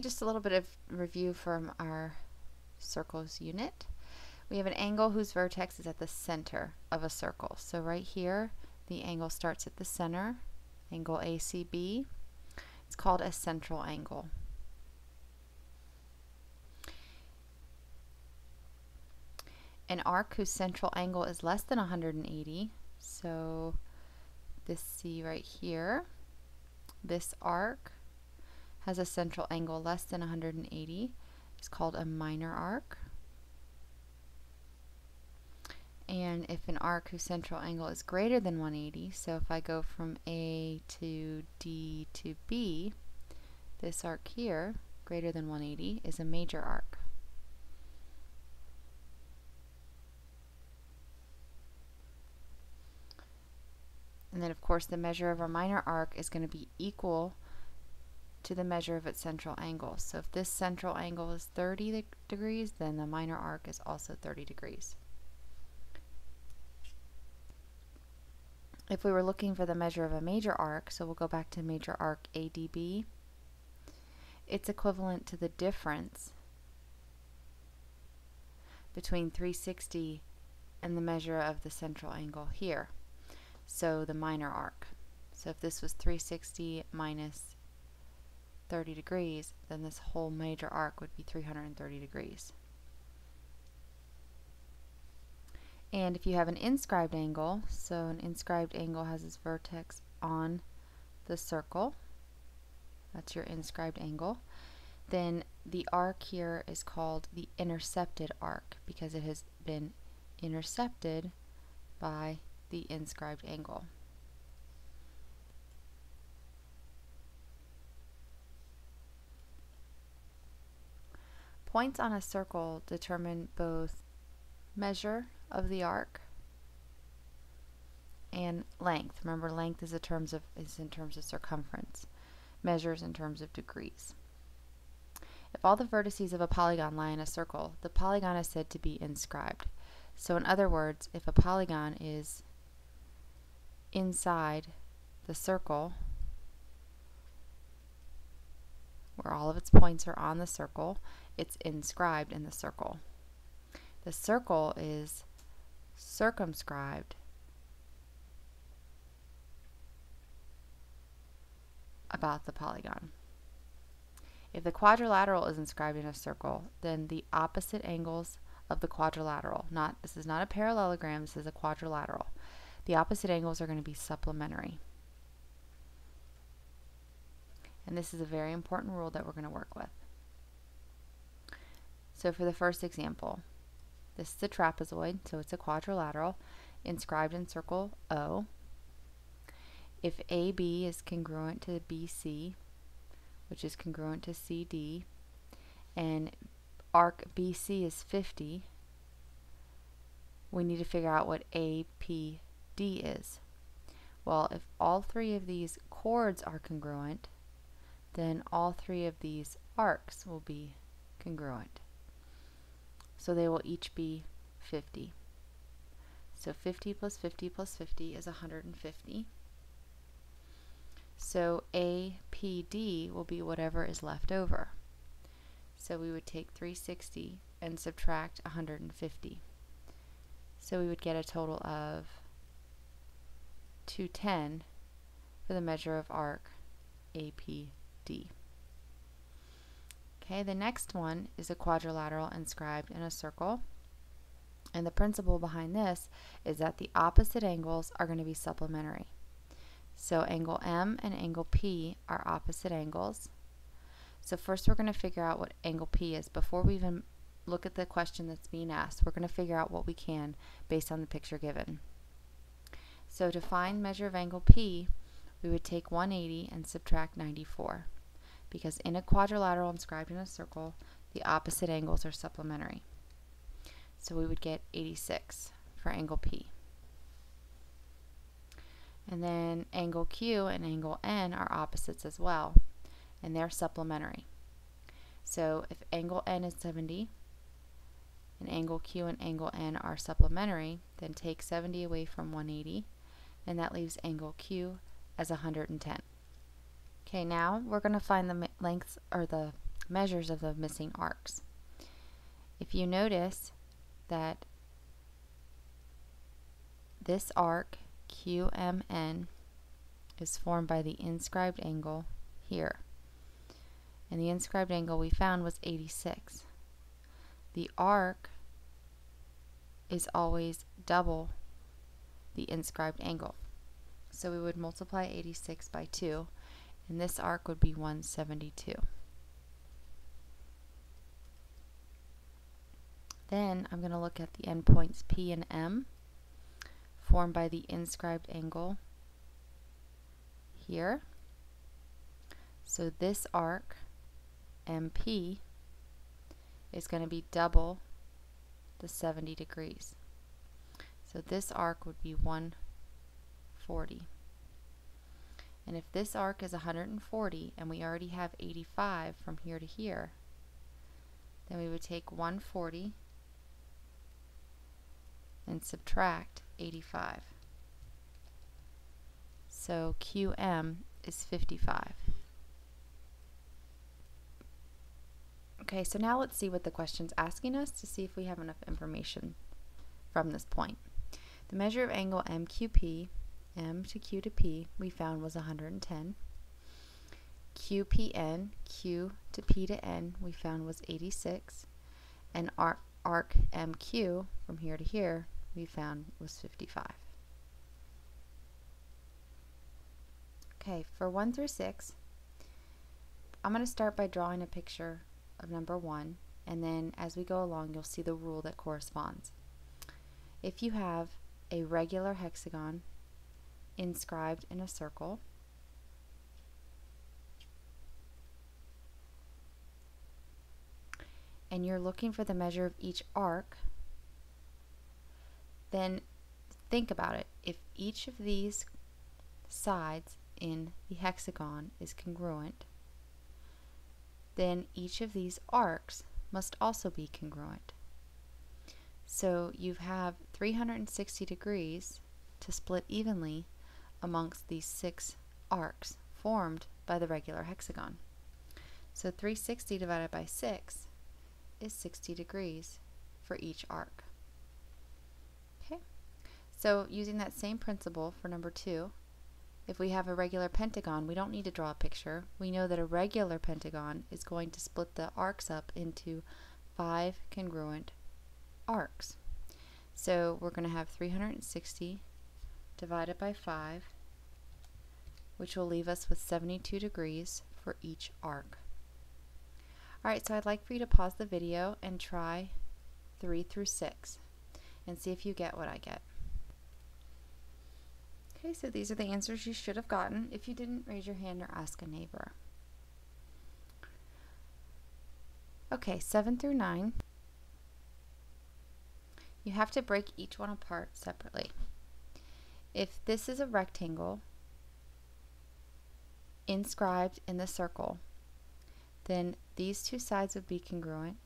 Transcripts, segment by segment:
Okay, just a little bit of review from our circles unit. We have an angle whose vertex is at the center of a circle. So right here, the angle starts at the center, angle ACB. It's called a central angle. An arc whose central angle is less than 180, so this C right here, this arc has a central angle less than 180. It's called a minor arc. And if an arc whose central angle is greater than 180, so if I go from A to D to B, this arc here, greater than 180, is a major arc. And then of course the measure of our minor arc is going to be equal to the measure of its central angle. So if this central angle is 30 degrees, then the minor arc is also 30 degrees. If we were looking for the measure of a major arc, so we'll go back to major arc ADB, it's equivalent to the difference between 360 and the measure of the central angle here, so the minor arc. So if this was 360 minus 30 degrees, then this whole major arc would be 330 degrees. And if you have an inscribed angle, so an inscribed angle has its vertex on the circle, that's your inscribed angle, then the arc here is called the intercepted arc because it has been intercepted by the inscribed angle. Points on a circle determine both measure of the arc and length. Remember, length is in terms of circumference. Measures in terms of degrees. If all the vertices of a polygon lie in a circle, the polygon is said to be inscribed. So in other words, if a polygon is inside the circle, where all of its points are on the circle, it's inscribed in the circle. The circle is circumscribed about the polygon. If the quadrilateral is inscribed in a circle, then the opposite angles of the quadrilateral, this is not a parallelogram, this is a quadrilateral. The opposite angles are going to be supplementary. And this is a very important rule that we're going to work with. So for the first example, this is a trapezoid, so it's a quadrilateral, inscribed in circle O. If AB is congruent to BC, which is congruent to CD, and arc BC is 50, we need to figure out what APD is. Well, if all three of these chords are congruent, then all three of these arcs will be congruent. So they will each be 50. So 50 plus 50 plus 50 is 150. So APD will be whatever is left over. So we would take 360 and subtract 150. So we would get a total of 210 for the measure of arc APD. Okay, the next one is a quadrilateral inscribed in a circle. And the principle behind this is that the opposite angles are going to be supplementary. So angle M and angle P are opposite angles. So first we're going to figure out what angle P is. Before we even look at the question that's being asked, we're going to figure out what we can based on the picture given. So to find measure of angle P, we would take 180 and subtract 94. Because in a quadrilateral inscribed in a circle, the opposite angles are supplementary. So we would get 86 for angle P. And then angle Q and angle N are opposites as well, and they're supplementary. So if angle N is 70, and angle Q and angle N are supplementary, then take 70 away from 180, and that leaves angle Q as 110. Okay, now we're going to find the lengths or the measures of the missing arcs. If you notice that this arc QMN is formed by the inscribed angle here, and the inscribed angle we found was 86. The arc is always double the inscribed angle, so we would multiply 86 by 2, and this arc would be 172. Then I'm going to look at the endpoints P and M formed by the inscribed angle here. So this arc MP is going to be double the 70 degrees. So this arc would be 140. And if this arc is 140 and we already have 85 from here to here, then we would take 140 and subtract 85. So QM is 55. Okay, so now let's see what the question's asking us to see if we have enough information from this point. The measure of angle MQP, M to Q to P, we found was 110. QPN, Q to P to N, we found was 86. And arc MQ, from here to here, we found was 55. Okay, for 1 through 6, I'm going to start by drawing a picture of number 1, and then as we go along you'll see the rule that corresponds. If you have a regular hexagon inscribed in a circle, and you're looking for the measure of each arc, then think about it. If each of these sides in the hexagon is congruent, then each of these arcs must also be congruent. So you have 360 degrees to split evenly amongst these 6 arcs formed by the regular hexagon. So 360 divided by 6 is 60 degrees for each arc. Okay, so using that same principle for number 2, if we have a regular pentagon, we don't need to draw a picture. We know that a regular pentagon is going to split the arcs up into 5 congruent arcs. So we're going to have 360 divided by 5, which will leave us with 72 degrees for each arc. Alright, so I'd like for you to pause the video and try 3 through 6 and see if you get what I get. Okay, so these are the answers you should have gotten. If you didn't, raise your hand or ask a neighbor. Okay, 7 through 9. You have to break each one apart separately. If this is a rectangle inscribed in the circle, then these 2 sides would be congruent.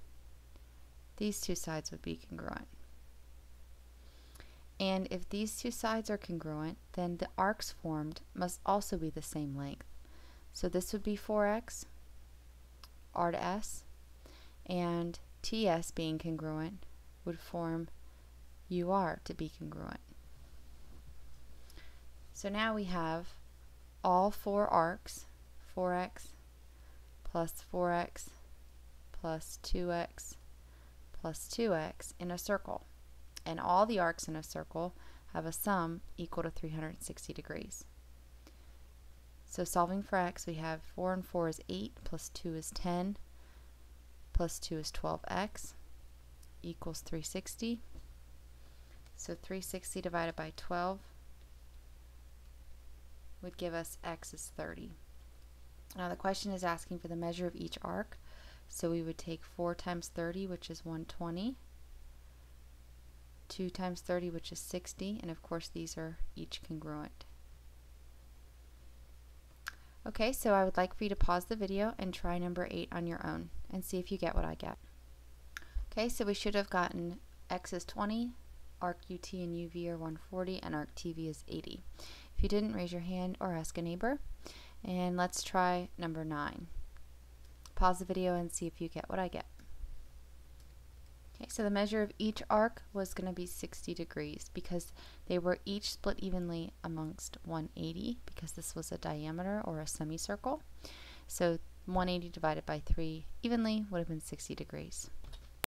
These 2 sides would be congruent. And if these 2 sides are congruent, then the arcs formed must also be the same length. So this would be 4x, R to S, and TS being congruent would form UR to be congruent. So now we have all 4 arcs, 4x plus 4x plus 2x plus 2x in a circle. And all the arcs in a circle have a sum equal to 360 degrees. So solving for x, we have 4 and 4 is 8, plus 2 is 10, plus 2 is 12x, equals 360. So 360 divided by 12 would give us x is 30. Now the question is asking for the measure of each arc, so we would take 4 times 30, which is 120, 2 times 30, which is 60, and of course these are each congruent. Okay, so I would like for you to pause the video and try number 8 on your own and see if you get what I get. Okay, so we should have gotten x is 20, arc UT and UV are 140, and arc TV is 80. If you didn't, raise your hand or ask a neighbor. And let's try number 9. Pause the video and see if you get what I get. Okay, so the measure of each arc was going to be 60 degrees because they were each split evenly amongst 180 because this was a diameter or a semicircle. So 180 divided by 3 evenly would have been 60 degrees.